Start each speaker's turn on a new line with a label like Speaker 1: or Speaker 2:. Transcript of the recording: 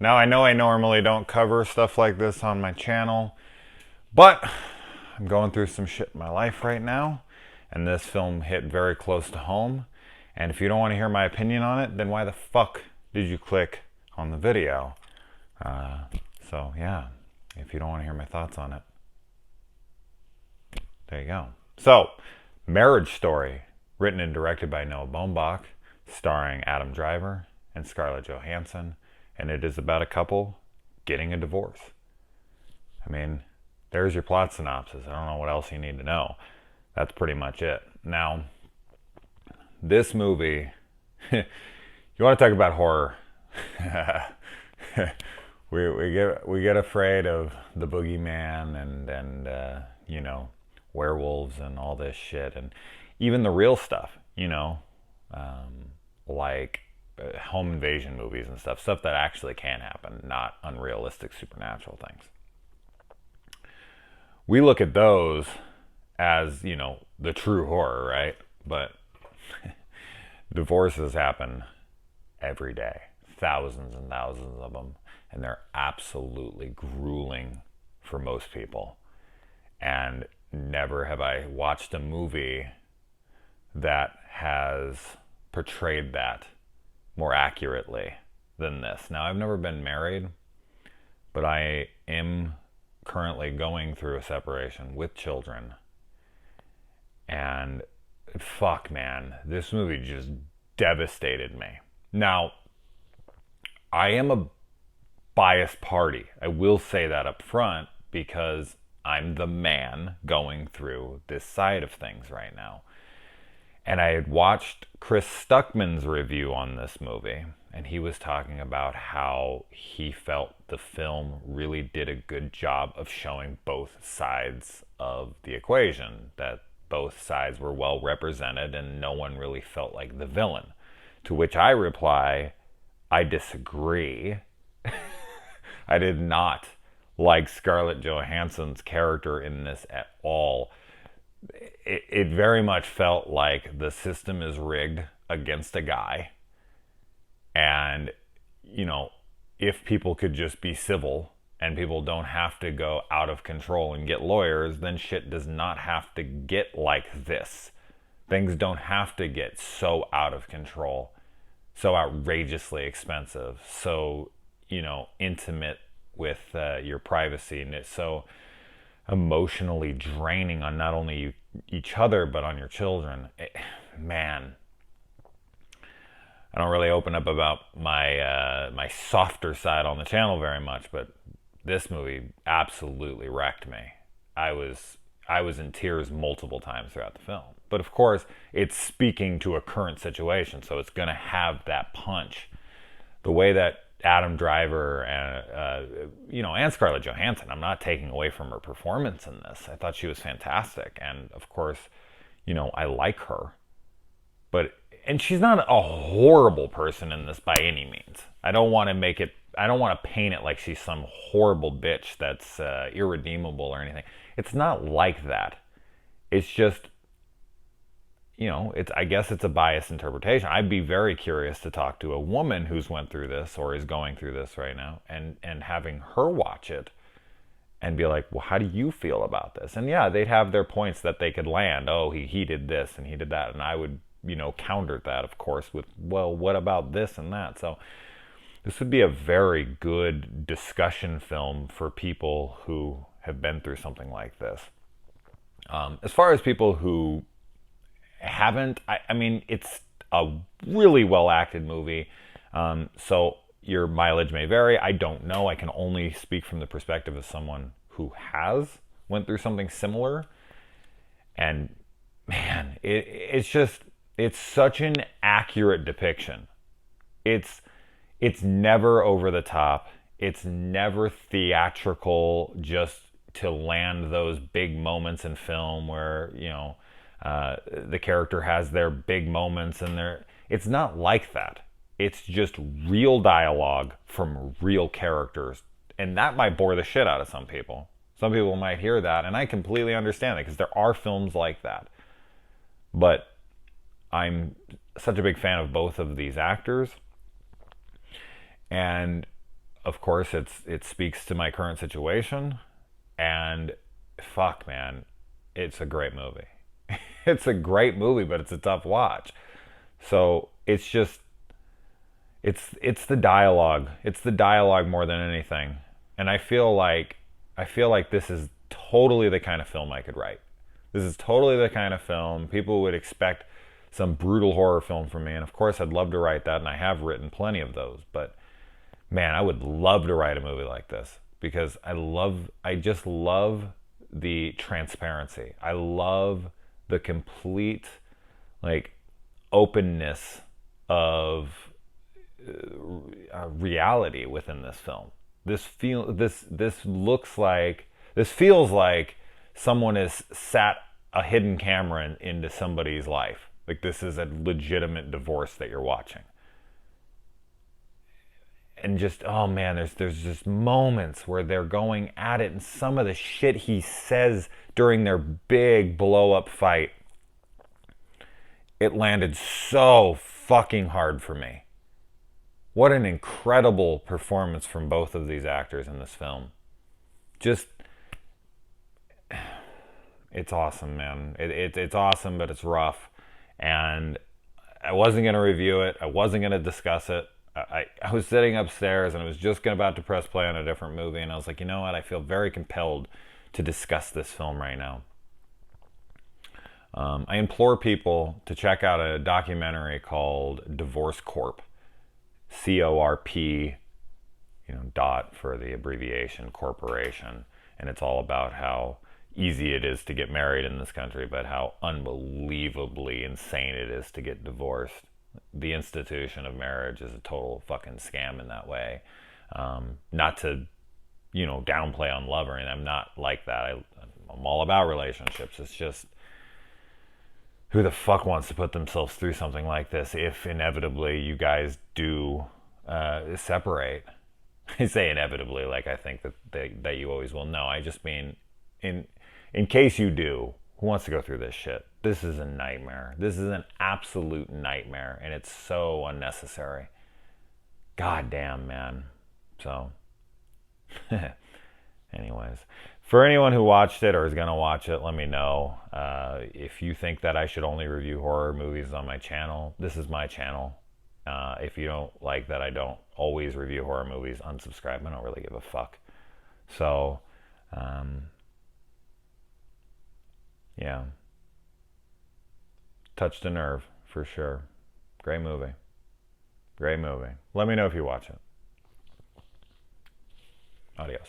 Speaker 1: Now, I know I normally don't cover stuff like this on my channel, but I'm going through some shit in my life right now, and this film hit very close to home. And if you don't want to hear my opinion on it, then why the fuck did you click on the video? So, yeah, if you don't want to hear my thoughts on it, there you go. So, Marriage Story, written and directed by Noah Baumbach, starring Adam Driver and Scarlett Johansson, and it is about a couple getting a divorce. I mean, there's your plot synopsis. I don't know what else you need to know. That's pretty much it. Now, this movie, you want to talk about horror? we get afraid of the boogeyman and you know, werewolves and all this shit, and even the real stuff. Like home invasion movies and stuff that actually can happen, not unrealistic supernatural things. We look at those as, the true horror, right? But divorces happen every day, thousands and thousands of them, and they're absolutely grueling for most people. And never have I watched a movie that has portrayed that more accurately than this. Now, I've never been married, but I am currently going through a separation with children. And fuck, man, this movie just devastated me. Now, I am a biased party. I will say that up front because I'm the man going through this side of things right now. And I had watched Chris Stuckman's review on this movie, and he was talking about how he felt the film really did a good job of showing both sides of the equation, that both sides were well represented and no one really felt like the villain. To which I reply, I disagree. I did not like Scarlett Johansson's character in this at all. It very much felt like the system is rigged against a guy. And, if people could just be civil and people don't have to go out of control and get lawyers, then shit does not have to get like this. Things don't have to get so out of control, so outrageously expensive, so, intimate with your privacy, and it's so emotionally draining on not only each other but on your children. Man, I don't really open up about my softer side on the channel very much, but this movie absolutely wrecked me. I was in tears multiple times throughout the film. But of course, it's speaking to a current situation, so it's going to have that punch. The way that Adam Driver and Scarlett Johansson, I'm not taking away from her performance in this. I thought she was fantastic, and of course, I like her. And she's not a horrible person in this by any means. I don't want to paint it like she's some horrible bitch that's irredeemable or anything. It's not like that. It's just, I guess it's a biased interpretation. I'd be very curious to talk to a woman who's went through this or is going through this right now, and having her watch it and be like, well, how do you feel about this? And yeah, they'd have their points that they could land. Oh, he did this and he did that. And I would, counter that, of course, with, well, what about this and that? So this would be a very good discussion film for people who have been through something like this. As far as people who haven't, I mean, it's a really well acted movie. So your mileage may vary. I don't know. I can only speak from the perspective of someone who has went through something similar. And man, it's such an accurate depiction. It's never over the top. It's never theatrical just to land those big moments in film where, the character has their big moments and it's not like that. It's just real dialogue from real characters. And that might bore the shit out of some people. Some people might hear that, and I completely understand that because there are films like that. But I'm such a big fan of both of these actors. And of course, it speaks to my current situation, and fuck, man, it's a great movie. It's a great movie, but it's a tough watch. So it's just it's the dialogue. It's the dialogue more than anything. And I feel like this is totally the kind of film I could write. This is totally the kind of film people would expect some brutal horror film from me. And of course, I'd love to write that, and I have written plenty of those. But man, I would love to write a movie like this because I just love the transparency. I love the complete like openness of reality within this film. This feels like someone has sat a hidden camera into somebody's life. Like this is a legitimate divorce that you're watching. And just, oh man, there's just moments where they're going at it, and some of the shit he says during their big blow up fight, it landed so fucking hard for me. What an incredible performance from both of these actors in this film. Just, it's awesome, man. It's awesome, but it's rough. And I wasn't going to review it. I wasn't going to discuss it. I was sitting upstairs and I was just about to press play on a different movie, and I was like, you know what? I feel very compelled to discuss this film right now. I implore people to check out a documentary called Divorce Corp. CORP, dot for the abbreviation, corporation. And it's all about how easy it is to get married in this country, but how unbelievably insane it is to get divorced. The institution of marriage is a total fucking scam in that way. Not to, downplay on love or anything. I'm not like that. I'm all about relationships. It's just, who the fuck wants to put themselves through something like this if inevitably you guys do separate? I say inevitably, like I think that you always will. No, I just mean in case you do. Who wants to go through this shit? This is a nightmare. This is an absolute nightmare, and it's so unnecessary. God damn, man. So, anyways, for anyone who watched it or is going to watch it, let me know. If you think that I should only review horror movies on my channel, this is my channel. If you don't like that I don't always review horror movies, unsubscribe. I don't really give a fuck. So, yeah. Touched a nerve, for sure. Great movie. Great movie. Let me know if you watch it. Adios.